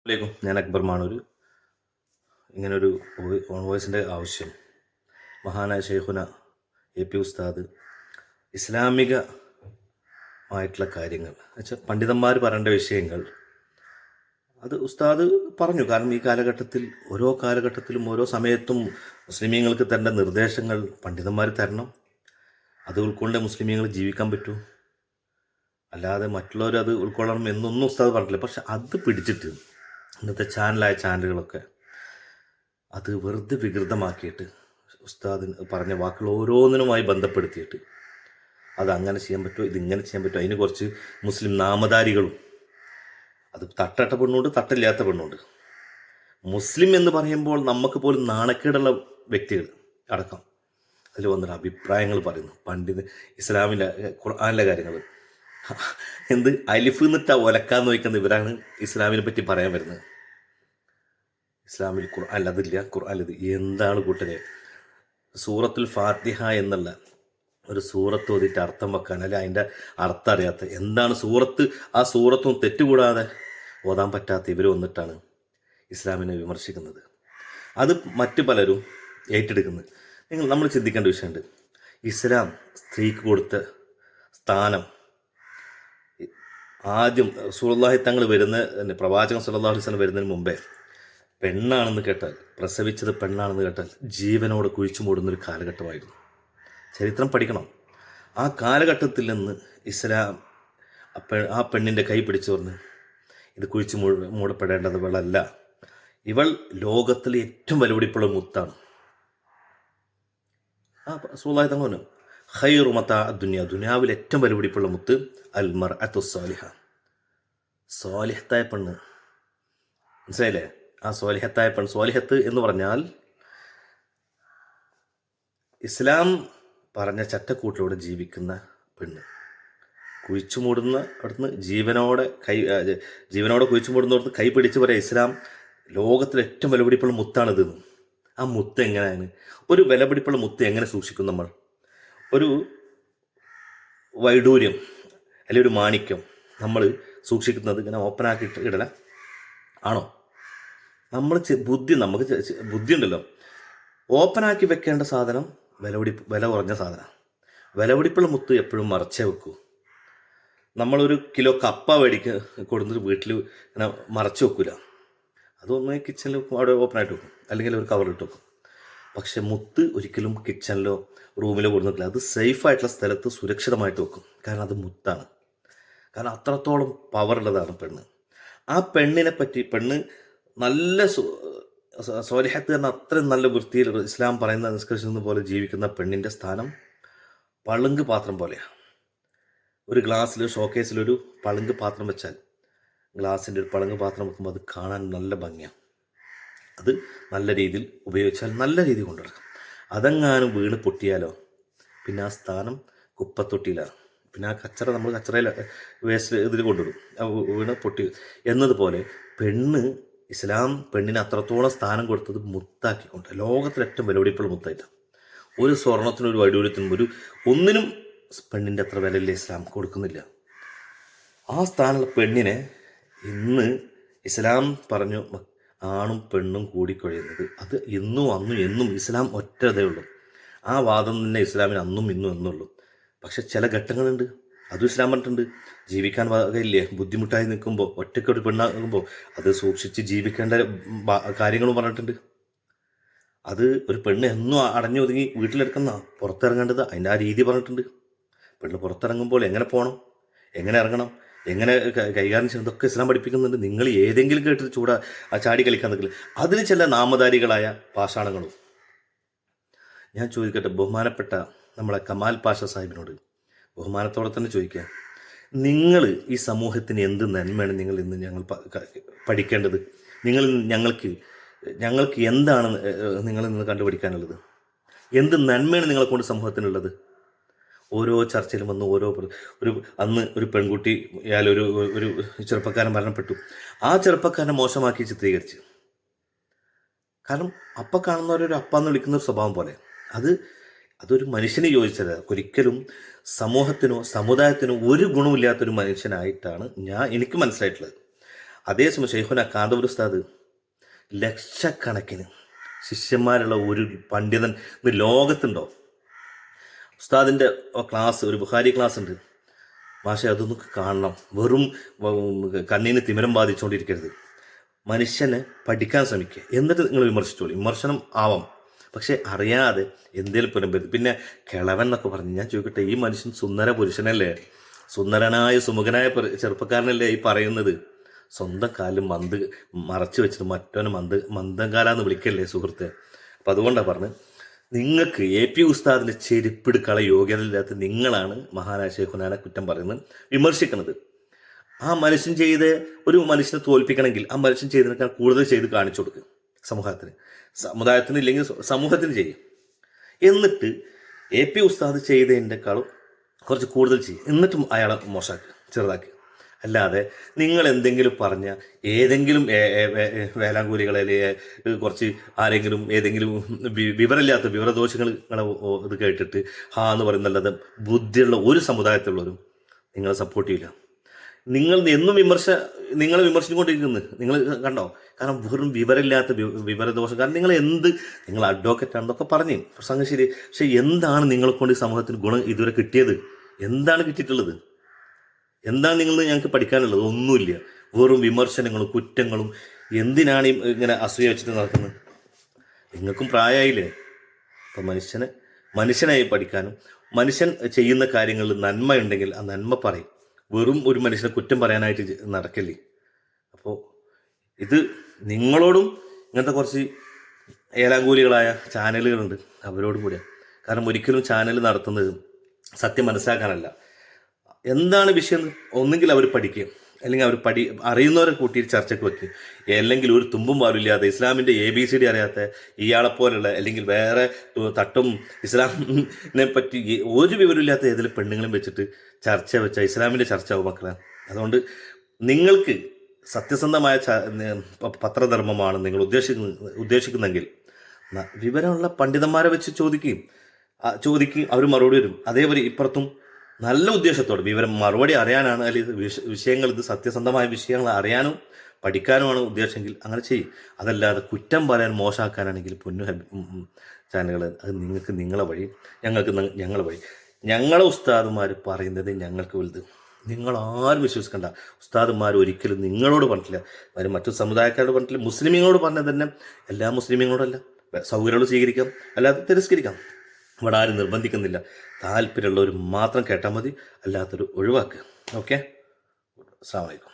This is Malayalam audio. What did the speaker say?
ലേക്കും ഞാൻ അക്ബർ മാണൂർ. ഇങ്ങനൊരു ഓൺ വോയിസിൻ്റെ ആവശ്യം മഹാനായ ഷെയ്ഖുന AP ഉസ്താദ് ഇസ്ലാമികമായിട്ടുള്ള കാര്യങ്ങൾ എന്നുവെച്ചാൽ പണ്ഡിതന്മാർ പറയേണ്ട വിഷയങ്ങൾ അത് ഉസ്താദ് പറഞ്ഞു. കാരണം ഈ കാലഘട്ടത്തിൽ ഓരോ കാലഘട്ടത്തിലും ഓരോ സമയത്തും മുസ്ലിമീങ്ങൾക്ക് തരേണ്ട നിർദ്ദേശങ്ങൾ പണ്ഡിതന്മാർ തരണം. അത് ഉൾക്കൊണ്ട് മുസ്ലിമീങ്ങൾ ജീവിക്കാൻ പറ്റൂ. അല്ലാതെ മറ്റുള്ളവർ അത് ഉൾക്കൊള്ളണം എന്നൊന്നും ഉസ്താദ് പറഞ്ഞില്ല. പക്ഷെ അത് പിടിച്ചിട്ട് ഇന്നത്തെ ചാനലുകളൊക്കെ അത് വെറുതെ വികൃതമാക്കിയിട്ട് ഉസ്താദിന് പറഞ്ഞ വാക്കുകൾ ഓരോന്നിനുമായി ബന്ധപ്പെടുത്തിയിട്ട് അത് അങ്ങനെ ചെയ്യാൻ പറ്റുമോ, ഇതിങ്ങനെ ചെയ്യാൻ പറ്റുമോ, അതിന് കുറച്ച് മുസ്ലിം നാമധാരികളും, അത് തട്ടട്ട പെണ്ണുണ്ട്, തട്ടില്ലാത്ത പെണ്ണുണ്ട്. മുസ്ലിം എന്ന് പറയുമ്പോൾ നമുക്ക് പോലും നാണക്കേടുള്ള വ്യക്തികൾ അടക്കം അതിൽ വന്നിട്ട് അഭിപ്രായങ്ങൾ പറയുന്നു. പണ്ഡിത് ഇസ്ലാമിലെ ഖുർആനിലെ കാര്യങ്ങൾ എന്ത് അലിഫ് എന്നിട്ട് ഒലക്കാന്ന് വയ്ക്കുന്ന ഇവരാണ് ഇസ്ലാമിനെ പറ്റി പറയാൻ വരുന്നത്. ഇസ്ലാമിൽ ഖുർആൻ അതില്ല, ഖുർആൻ ഇത് എന്താണ് കൂട്ടരെ? സൂറത്തുൽ ഫാത്തിഹ എന്നുള്ള ഒരു സൂറത്ത് ഓതിയിട്ട് അർത്ഥം വെക്കാൻ, അല്ലെ അതിൻ്റെ അർത്ഥം അറിയാത്ത എന്താണ് സൂറത്ത്, ആ സൂറത്തും തെറ്റുകൂടാതെ ഓതാൻ പറ്റാത്ത ഇവർ വന്നിട്ടാണ് ഇസ്ലാമിനെ വിമർശിക്കുന്നത്. അത് മറ്റു പലരും ഏറ്റെടുക്കുന്നത്. നമ്മൾ ചിന്തിക്കേണ്ട വിഷയമുണ്ട്. ഇസ്ലാം സ്ത്രീക്ക് കൊടുത്ത സ്ഥാനം ആദ്യം റസൂലുള്ളാഹി തങ്ങൾ പ്രവാചകൻ സല്ലല്ലാഹു അലൈഹി വസല്ലം വരുന്നതിന് മുമ്പേ പെണ്ണാണെന്ന് കേട്ടാൽ, പ്രസവിച്ചത് പെണ്ണാണെന്ന് കേട്ടാൽ ജീവനോട് കുഴിച്ചു മൂടുന്നൊരു കാലഘട്ടമായിരുന്നു. ചരിത്രം പഠിക്കണം. ആ കാലഘട്ടത്തിൽ നിന്ന് ഇസ്ലാം ആ പെണ്ണിൻ്റെ കൈ പിടിച്ചു പറഞ്ഞ് ഇത് കുഴിച്ചു മൂടപ്പെടേണ്ടതവളല്ല, ഇവൾ ലോകത്തിലെ ഏറ്റവും വിലപിടിപ്പുള്ള മുത്താണ്. ആ റസൂലുള്ളാഹി തങ്ങൾ പറഞ്ഞു ഖൈറു മതാ ദുനിയ, ദുനിയാവിൽ ഏറ്റവും വിലപിടിപ്പുള്ള മുത്ത് അൽ മർഅത്തു സ്വാലിഹ, സ്വാലിഹത്തായ പെണ്ണ്. മനസ്സിലായില്ലേ? ആ സ്വാലിഹത്തായ പെണ്ണ്, സ്വാലിഹത്ത് എന്ന് പറഞ്ഞാൽ ഇസ്ലാം പറഞ്ഞ ചട്ടക്കൂട്ടിലൂടെ ജീവിക്കുന്ന പെണ്ണ്. കുഴിച്ചു മൂടുന്ന അവിടുന്ന് ജീവനോടെ കുഴിച്ചു മൂടുന്നവർക്ക് കൈ പിടിച്ച് പറയാം ഇസ്ലാം ലോകത്തിലെ ഏറ്റവും വിലപിടിപ്പുള്ള മുത്താണിത്. ആ മുത്ത് എങ്ങനെയാണ്? ഒരു വിലപിടിപ്പുള്ള മുത്ത് എങ്ങനെ സൂക്ഷിക്കും നമ്മൾ? ഒരു വൈഡൂര്യം അല്ലെങ്കിൽ ഒരു മാണിക്യം നമ്മൾ സൂക്ഷിക്കുന്നത് ഇങ്ങനെ ഓപ്പണാക്കി ഇടല ആണോ? നമ്മൾ നമുക്ക് ബുദ്ധി ഉണ്ടല്ലോ. ഓപ്പണാക്കി വെക്കേണ്ട സാധനം വില കുറഞ്ഞ സാധനം. വിലപിടിപ്പുള്ള മുത്ത് എപ്പോഴും മറച്ചേ വെക്കൂ. നമ്മളൊരു കിലോ കപ്പ കൊടുത്തിട്ട് വീട്ടിൽ ഇങ്ങനെ മറച്ചു വെക്കൂല. അതൊന്ന് കിച്ചണിൽ അവിടെ ഓപ്പണായിട്ട് വെക്കും, അല്ലെങ്കിൽ ഒരു കവറിട്ട് വെക്കും. പക്ഷെ മുത്ത് ഒരിക്കലും കിച്ചണിലോ റൂമിലോ കൊടുത്തിട്ടില്ല. അത് സേഫായിട്ടുള്ള സ്ഥലത്ത് സുരക്ഷിതമായിട്ട് വെക്കും. കാരണം അത് മുത്താണ്. കാരണം അത്രത്തോളം പവറുള്ളതാണ് പെണ്ണ്. ആ പെണ്ണിനെ പറ്റി, പെണ്ണ് നല്ല സ്വാലിഹത്ത് കാരണം അത്രയും നല്ല വൃത്തിയിൽ ഇസ്ലാം പറയുന്ന നിഷ്കർഷിക്കുന്ന പോലെ ജീവിക്കുന്ന പെണ്ണിൻ്റെ സ്ഥാനം പളുങ്ക് പാത്രം പോലെയാണ്. ഒരു ഗ്ലാസ്സിൽ ഷോക്കേസിലൊരു പളുങ്ക് പാത്രം വെച്ചാൽ, ഗ്ലാസിൻ്റെ ഒരു പളുങ്ക് പാത്രം വെക്കുമ്പോൾ അത് കാണാൻ നല്ല ഭംഗിയാണ്. അത് നല്ല രീതിയിൽ ഉപയോഗിച്ചാൽ നല്ല രീതിയിൽ കൊണ്ടുനടക്കാം. അതെങ്ങാനും വീണ് പൊട്ടിയാലോ പിന്നെ ആ സ്ഥാനം കുപ്പത്തൊട്ടിയിലാണ്. പിന്നെ ആ നമ്മൾ കച്ചറയിൽ വേസ്റ്റ് ഇതിൽ കൊണ്ടുവിടും, വീണ് പൊട്ടി എന്നതുപോലെ ഇസ്ലാം പെണ്ണിന് അത്രത്തോളം സ്ഥാനം കൊടുത്തത് മുത്താക്കിക്കൊണ്ട്, ലോകത്തിലെ ഏറ്റവും വിലപിടിപ്പുള്ള മുത്തായിട്ടാണ്. ഒരു സ്വർണത്തിനും ഒരു വൈഡൂര്യത്തിനും ഒന്നിനും പെണ്ണിൻ്റെ അത്ര വിലയില്ല ഇസ്ലാം കൊടുക്കുന്നില്ല. ആ സ്ഥാനമുള്ള പെണ്ണിനെ ഇന്ന് ഇസ്ലാം പറഞ്ഞു ആണും പെണ്ണും കൂടിക്കൊഴിയുന്നത്. അത് ഇന്നും അന്നും എന്നും ഇസ്ലാം ഒറ്റതേ ഉള്ളൂ. ആ വാദം തന്നെ ഇസ്ലാമിന് അന്നും ഇന്നും എന്നുള്ളൂ. പക്ഷെ ചില ഘട്ടങ്ങളുണ്ട്, അതും ഇസ്ലാം പറഞ്ഞിട്ടുണ്ട്. ജീവിക്കാൻ വകയില്ലേ, ബുദ്ധിമുട്ടായി നിൽക്കുമ്പോൾ, ഒറ്റയ്ക്കൊരു പെണ്ണാകുമ്പോൾ അത് സൂക്ഷിച്ച് ജീവിക്കേണ്ട കാര്യങ്ങളും പറഞ്ഞിട്ടുണ്ട്. അത് ഒരു പെണ്ണ് എന്നും അടഞ്ഞു ഒതുങ്ങി വീട്ടിലെടുക്കുന്ന പുറത്തിറങ്ങേണ്ടത് അതിൻ്റെ ആ രീതി പറഞ്ഞിട്ടുണ്ട്. പെണ്ണ് പുറത്തിറങ്ങുമ്പോൾ എങ്ങനെ പോകണം, എങ്ങനെ ഇറങ്ങണം, എങ്ങനെ കൈകാര്യം ചെയ്യണം, ഇതൊക്കെ ഇസ്ലാം പഠിപ്പിക്കുന്നുണ്ട്. നിങ്ങൾ ഏതെങ്കിലും കേട്ടിട്ട് ചാടി കളിക്കാൻ നിൽക്കില്ല. അതിന് ചില നാമധാരികളായ പാഷാണങ്ങളും. ഞാൻ ചോദിക്കട്ടെ, ബഹുമാനപ്പെട്ട നമ്മളെ കമാൽ പാഷ സാഹിബിനോട് ബഹുമാനത്തോടെ തന്നെ ചോദിക്കുക, നിങ്ങൾ ഈ സമൂഹത്തിന് എന്ത് നന്മയാണ് നിങ്ങൾ ഇന്ന് ഞങ്ങൾ പഠിക്കേണ്ടത്? ഞങ്ങൾക്ക് എന്താണ് നിങ്ങളിൽ നിന്ന് കണ്ടുപിടിക്കാനുള്ളത്? എന്ത് നന്മയാണ് നിങ്ങളെ കൊണ്ട് സമൂഹത്തിനുള്ളത്? ഓരോ ചർച്ചയിലും വന്ന് അന്ന് ഒരു പെൺകുട്ടി ഒരു ചെറുപ്പക്കാരൻ മരണപ്പെട്ടു. ആ ചെറുപ്പക്കാരനെ മോശമാക്കി ചിത്രീകരിച്ച്, കാരണം അപ്പം കാണുന്നവരൊരു അപ്പാന്ന് വിളിക്കുന്ന ഒരു സ്വഭാവം പോലെ. അതൊരു മനുഷ്യന് യോജിച്ചത്. ഒരിക്കലും സമൂഹത്തിനോ സമുദായത്തിനോ ഒരു ഗുണമില്ലാത്തൊരു മനുഷ്യനായിട്ടാണ് എനിക്ക് മനസ്സിലായിട്ടുള്ളത്. അതേസമയം ഷെയ്ഖുന കാന്തപുര ഉസ്താദ് ലക്ഷക്കണക്കിന് ശിഷ്യന്മാരുള്ള ഒരു പണ്ഡിതൻ ഇന്ന് ലോകത്തുണ്ടോ? ഉസ്താദിൻ്റെ ക്ലാസ്, ഒരു ബുഖാരി ക്ലാസ് ഉണ്ട്. മാഷെ അതൊന്ന് കാണണം. വെറും കണ്ണിന് തിമിരം ബാധിച്ചുകൊണ്ടിരിക്കരുത്. മനുഷ്യനെ പഠിക്കാൻ ശ്രമിക്കുക, എന്നിട്ട് നിങ്ങൾ വിമർശിച്ചോളൂ. വിമർശനം ആവാം, പക്ഷെ അറിയാതെ എന്തേലും പുരമ്പരുത്. പിന്നെ കിളവൻ എന്നൊക്കെ പറഞ്ഞു, ഞാൻ ചോദിക്കട്ടെ, ഈ മനുഷ്യൻ സുന്ദര പുരുഷനല്ലേ, സുന്ദരനായ സുമുഖനായ ചെറുപ്പക്കാരനല്ലേ ഈ പറയുന്നത്? സ്വന്തം കാലും മറച്ചു വെച്ചിട്ട് മറ്റവന് മന്ദംകാലാന്ന് വിളിക്കല്ലേ സുഹൃത്തെ? അപ്പം അതുകൊണ്ടാണ് പറഞ്ഞത്, നിങ്ങൾക്ക് AP ഉസ്താദിൻ്റെ ചെരുപ്പെടുക്കള യോഗ്യതയില്ലാത്ത നിങ്ങളാണ് മഹാനായ ഷെയ്ഖുനാനെ കുറ്റം പറയുന്നത്, വിമർശിക്കുന്നത്. ആ മനുഷ്യൻ ഒരു മനുഷ്യനെ തോൽപ്പിക്കണമെങ്കിൽ ആ മനുഷ്യൻ ചെയ്തതിനേക്കാൾ കൂടുതൽ ചെയ്ത് കാണിച്ചു കൊടുക്കുക സമുദായത്തിന് ഇല്ലെങ്കിൽ സമൂഹത്തിന് ചെയ്യും. എന്നിട്ട് AP ഉസ്താദ് ചെയ്തതിൻ്റെക്കാളും കുറച്ച് കൂടുതൽ ചെയ്യും, എന്നിട്ടും അയാളെ മോശമാക്കുക, ചെറുതാക്കുക. അല്ലാതെ നിങ്ങൾ എന്തെങ്കിലും പറഞ്ഞ ഏതെങ്കിലും വേലാങ്കൂലികളെ കുറച്ച് ആരെങ്കിലും ഏതെങ്കിലും വിവരമില്ലാത്ത വിവരദോഷങ്ങൾ ഇത് കേട്ടിട്ട് എന്ന് പറയുന്നല്ലാതെ ബുദ്ധിയുള്ള ഒരു സമുദായത്തിലുള്ളവരും നിങ്ങളെ സപ്പോർട്ട് ചെയ്യില്ല. നിങ്ങൾ എന്നും നിങ്ങളെ വിമർശിച്ചുകൊണ്ടിരിക്കുന്നത് നിങ്ങൾ കണ്ടോ? കാരണം വെറും വിവരമില്ലാത്ത വിവരദോഷം. കാരണം നിങ്ങൾ അഡ്വക്കേറ്റ് ആണെന്നൊക്കെ പറഞ്ഞു പ്രസംഗം ശരി, പക്ഷെ എന്താണ് നിങ്ങളെ കൊണ്ട് ഈ സമൂഹത്തിന് ഗുണം ഇതുവരെ കിട്ടിയത്? എന്താണ് കിട്ടിയിട്ടുള്ളത്? എന്താണ് ഞങ്ങൾക്ക് പഠിക്കാനുള്ളത്? ഒന്നുമില്ല. വെറും വിമർശനങ്ങളും കുറ്റങ്ങളും. എന്തിനാണ് ഇങ്ങനെ അസൂയ വെച്ചിട്ട് നടക്കുന്നത്? നിങ്ങൾക്കും പ്രായമായില്ലേ? അപ്പം മനുഷ്യനായി പഠിക്കാനും മനുഷ്യൻ ചെയ്യുന്ന കാര്യങ്ങളിൽ നന്മയുണ്ടെങ്കിൽ ആ നന്മ പറയും. വെറും ഒരു മനുഷ്യനെ കുറ്റം പറയാനായിട്ട് നടക്കല്ലേ. അപ്പോൾ ഇത് നിങ്ങളോടും ഇങ്ങനത്തെ കുറച്ച് ഏലാങ്കൂലികളായ ചാനലുകളുണ്ട്, അവരോടും കൂടിയാണ്. കാരണം ഒരിക്കലും ചാനൽ നടത്തുന്നത് സത്യം മനസ്സിലാക്കാനല്ല. എന്താണ് വിഷയം? ഒന്നുകിൽ അവർ പഠിക്കുക, അല്ലെങ്കിൽ അവർ അറിയുന്നവരെ കൂട്ടിയിട്ട് ചർച്ചയ്ക്ക് വയ്ക്കുക. അല്ലെങ്കിൽ ഒരു തുമ്പും പാടില്ലാതെ ഇസ്ലാമിൻ്റെ ABCD അറിയാത്ത ഇയാളെപ്പോലുള്ള, അല്ലെങ്കിൽ വേറെ തട്ടും ഇസ്ലാമിനെ പറ്റി ഒരു വിവരമില്ലാത്ത ഏതെങ്കിലും പെണ്ണുങ്ങളും വെച്ചിട്ട് ചർച്ച വെച്ചാൽ ഇസ്ലാമിൻ്റെ ചർച്ച ആവും മക്കളെ. അതുകൊണ്ട് നിങ്ങൾക്ക് സത്യസന്ധമായ പത്രധർമ്മമാണ് നിങ്ങൾ ഉദ്ദേശിക്കുന്നെങ്കിൽ വിവരമുള്ള പണ്ഡിതന്മാരെ വെച്ച് ചോദിക്കും, അവർ മറുപടി വരും. അതേപോലെ ഇപ്പുറത്തും നല്ല ഉദ്ദേശത്തോടെ മറുപടി അറിയാനാണ്, അല്ലെങ്കിൽ ഇത് സത്യസന്ധമായ വിഷയങ്ങൾ അറിയാനും പഠിക്കാനുമാണ് ഉദ്ദേശമെങ്കിൽ അങ്ങനെ ചെയ്യും. അതല്ലാതെ കുറ്റം പറയാൻ മോശമാക്കാനാണെങ്കിൽ പൊന്നു ചാനലുകൾ, അത് നിങ്ങൾക്ക് നിങ്ങളെ വഴി, ഞങ്ങൾക്ക് ഞങ്ങളെ വഴി. ഞങ്ങളെ ഉസ്താദുമാർ പറയുന്നത് ഞങ്ങൾക്ക് വലുത്. നിങ്ങളാരും വിശ്വസിക്കണ്ട. ഉസ്താദുമാർ ഒരിക്കലും നിങ്ങളോട് പറഞ്ഞിട്ടില്ല, അവർ മറ്റു സമുദായക്കാരോട് പറഞ്ഞിട്ടില്ല. മുസ്ലിമീങ്ങളോട് പറഞ്ഞത് തന്നെ എല്ലാ മുസ്ലിമീങ്ങളോടല്ല, സൗകര്യങ്ങൾ സ്വീകരിക്കാം, അല്ലാതെ തിരസ്കരിക്കാം. ഇവിടെ ആരും നിർബന്ധിക്കുന്നില്ല. താല്പര്യമുള്ളവർ മാത്രം കേട്ടാൽ മതി, അല്ലാത്തൊരു ഒഴിവാക്കുക. ഓക്കെ, അസ്സലാമു അലൈക്കും.